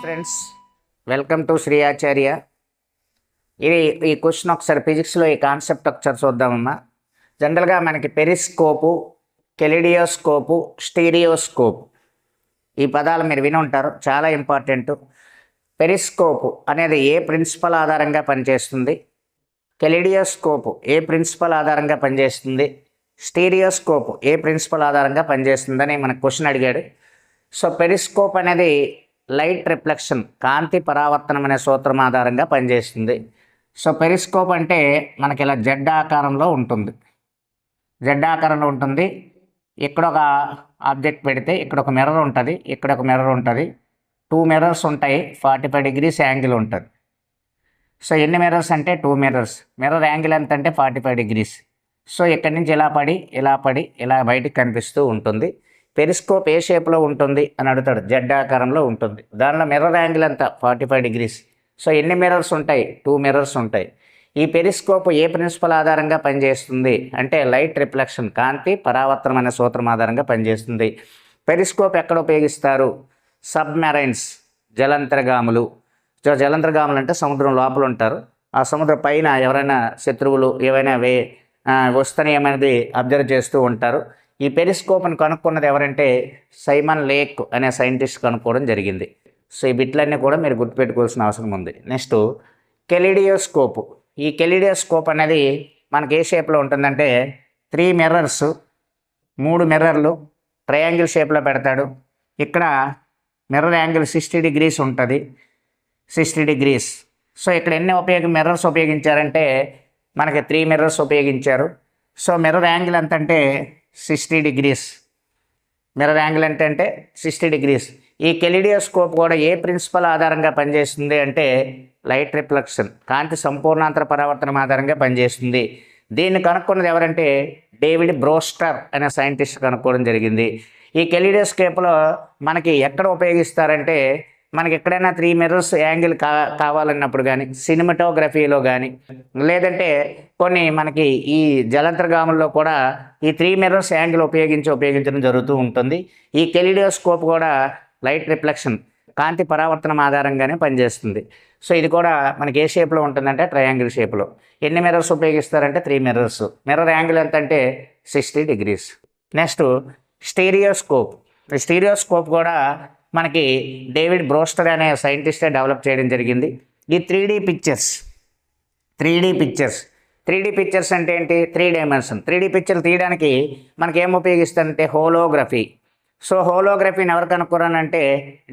Friends, welcome to Shri ఆచార్య. ఈ question ఒకసారి ఫిజిక్స్లో ఈ కాన్సెప్ట్ ఒకసారి చూద్దామమ్మా. జనరల్గా మనకి పెరిస్కోపు, కెలిడియోస్కోపు, స్టీరియోస్కోప్ ఈ పదాలు మీరు విని ఉంటారు, చాలా ఇంపార్టెంట్. పెరిస్కోపు అనేది ఏ ప్రిన్సిపల్ ఆధారంగా పనిచేస్తుంది, కెలిడియోస్కోపు ఏ ప్రిన్సిపల్ ఆధారంగా పనిచేస్తుంది, స్టీరియోస్కోపు ఏ ప్రిన్సిపల్ ఆధారంగా పనిచేస్తుందని మనకు క్వశ్చన్ అడిగాడు. సో పెరిస్కోప్ అనేది లైట్ రిఫ్లెక్షన్, కాంతి పరావర్తనం అనే సూత్రం ఆధారంగా పనిచేస్తుంది. సో పెరిస్కోప్ అంటే మనకి ఇలా జెడ్ ఆకారంలో ఉంటుంది. ఇక్కడ ఒక ఆబ్జెక్ట్ పెడితే ఇక్కడ ఒక మిర్రర్ ఉంటుంది, ఇక్కడ ఒక మిర్రర్ ఉంటుంది. 2 మిర్రర్స్ ఉంటాయి, 45 degrees యాంగిల్ ఉంటుంది. సో ఎన్ని మిర్రర్స్ అంటే 2 మిర్రర్స్. మిర్రర్ యాంగిల్ ఎంత అంటే 45 degrees. సో ఇక్కడి నుంచి ఇలా బయటికి కనిపిస్తూ ఉంటుంది. పెరిస్కోప్ ఏ షేప్లో ఉంటుంది అని అడుగుతాడు. జెడ్ ఆకారంలో ఉంటుంది. దానిలో మిర్రర్ యాంగిల్ ఎంత 45 degrees. సో ఎన్ని మిర్రర్స్ ఉంటాయి? 2 మిర్రర్స్ ఉంటాయి. ఈ పెరిస్కోప్ ఏ ప్రిన్సిపల్ ఆధారంగా పనిచేస్తుంది అంటే లైట్ రిఫ్లెక్షన్, కాంతి పరావర్తనం అనే సూత్రం ఆధారంగా పనిచేస్తుంది. పెరిస్కోప్ ఎక్కడ ఉపయోగిస్తారు? సబ్మెరైన్స్, జలంతర్గాములు. జలంతర్గాములు అంటే సముద్రం లోపల ఉంటారు. ఆ సముద్రం పైన ఎవరైనా శత్రువులు ఏవైనా వస్తున్నాయనేది అబ్జర్వ్ చేస్తూ ఉంటారు. ఈ పెరిస్కోప్ని కనుక్కున్నది ఎవరంటే సైమన్ లేక్ అనే సైంటిస్ట్ కనుక్కోవడం జరిగింది. సో ఈ బిట్లన్నీ కూడా మీరు గుర్తుపెట్టుకోవాల్సిన అవసరం ఉంది. Next kaleidoscope. ఈ కెలిడియోస్కోప్ అనేది మనకి ఏ షేప్లో ఉంటుందంటే 3 మిర్రర్స్, 3 మిర్రర్లు ట్రయాంగిల్ షేప్లో పెడతాడు. ఇక్కడ మిర్రర్ యాంగిల్ 60 degrees ఉంటుంది, 60 degrees. సో ఇక్కడ ఎన్ని మిర్రర్స్ ఉపయోగించారంటే మనకి 3 మిర్రర్స్ ఉపయోగించారు. సో మిర్రర్ యాంగిల్ ఎంత అంటే 60 degrees. మిర్రర్ యాంగిల్ అంటే 60 degrees. ఈ కెలిడియోస్కోప్ కూడా ఏ ప్రిన్సిపల్ ఆధారంగా పనిచేస్తుంది అంటే లైట్ రిఫ్లెక్షన్, కాంతి సంపూర్ణాంతర పరావర్తనం ఆధారంగా పనిచేస్తుంది. దీన్ని కనుక్కున్నది ఎవరంటే డేవిడ్ బ్రోస్టర్ అనే సైంటిస్ట్ కనుక్కోవడం జరిగింది. ఈ కెలిడియోస్కోప్లో మనకి ఎక్కడ ఉపయోగిస్తారంటే మనకి ఎక్కడైనా 3 మిర్రర్స్ యాంగిల్ కావాలన్నప్పుడు కానీ, సినిమాటోగ్రఫీలో కానీ, లేదంటే కొన్ని మనకి ఈ జలంతర్గాముల్లో కూడా ఈ 3 మిర్రర్స్ యాంగిల్ ఉపయోగించడం జరుగుతూ ఉంటుంది. ఈ కెలిడియోస్కోప్ కూడా లైట్ రిఫ్లెక్షన్, కాంతి పరావర్తనం ఆధారంగానే పనిచేస్తుంది. సో ఇది కూడా మనకి ఏ షేప్లో ఉంటుందంటే ట్రయాంగిల్ షేప్లో. ఎన్ని మిర్రర్స్ ఉపయోగిస్తారంటే 3 మిర్రర్స్. మిర్రర్ యాంగిల్ ఎంత అంటే 60 degrees. నెక్స్ట్ స్టీరియోస్కోప్. ఈ స్టీరియోస్కోప్ కూడా మనకి డేవిడ్ బ్రోస్టర్ అనే సైంటిస్టే డెవలప్ చేయడం జరిగింది. ఈ 3D పిక్చర్స్ అంటే ఏంటి? 3 dimension 3D పిక్చర్ తీయడానికి మనకి ఏం ఉపయోగిస్తారంటే హోలోగ్రఫీ. సో హోలోగ్రఫీని ఎవరు కనుక్కోరానంటే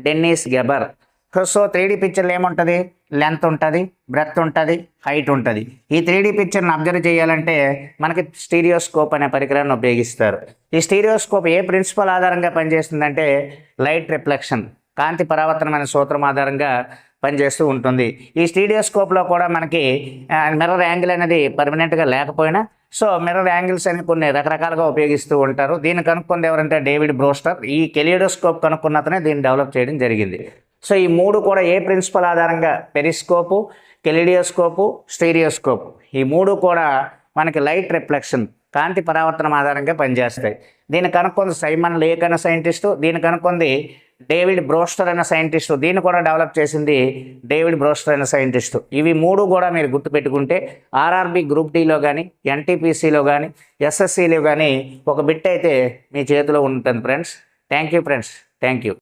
డెన్నిస్ గెబర్. సో 3D పిక్చర్లు ఏముంటుంది? లెంత్ ఉంటుంది, బ్రెత్ ఉంటుంది, హైట్ ఉంటుంది. ఈ 3D పిక్చర్ని అబ్జర్వ్ చేయాలంటే మనకి స్టీరియోస్కోప్ అనే పరికరాన్ని ఉపయోగిస్తారు. ఈ స్టీరియోస్కోప్ ఏ ప్రిన్సిపల్ ఆధారంగా పనిచేస్తుందంటే లైట్ రిఫ్లెక్షన్, కాంతి పరావర్తనం అనే సూత్రం ఆధారంగా పనిచేస్తూ ఉంటుంది. ఈ స్టీరియోస్కోప్లో కూడా మనకి మిర్రర్ యాంగిల్ అనేది పర్మనెంట్గా లేకపోయినా సో మిర్రర్ యాంగిల్స్ అని కొన్ని రకరకాలుగా ఉపయోగిస్తూ ఉంటారు. దీన్ని కనుక్కుంది ఎవరంటే డేవిడ్ బ్రోస్టర్. ఈ కెలిడోస్కోప్ కనుక్కున్న అతనే దీన్ని డెవలప్ చేయడం జరిగింది. సో ఈ 3 కూడా ఏ ప్రిన్సిపల్ ఆధారంగా పెరిస్కోపు, కెలిడియోస్కోపు, స్టీరియోస్కోప్ ఈ 3 కూడా మనకి లైట్ రిఫ్లెక్షన్, కాంతి పరావర్తనం ఆధారంగా పనిచేస్తాయి. దీన్ని కనుక్కుంది సైమన్ లేక్ అనే సైంటిస్టు, దీన్ని కనుక్కుంది డేవిడ్ బ్రోస్టర్ అనే సైంటిస్టు, దీన్ని కూడా డెవలప్ చేసింది డేవిడ్ బ్రోస్టర్ అనే సైంటిస్టు. ఇవి 3 కూడా మీరు గుర్తుపెట్టుకుంటే ఆర్ఆర్బి గ్రూప్ డిలో కానీ, ఎన్టీపీసీలో కానీ, ఎస్ఎస్సిలో కానీ ఒక బిట్ అయితే మీ చేతిలో ఉంటుంది friends. Thank you friends, thank you.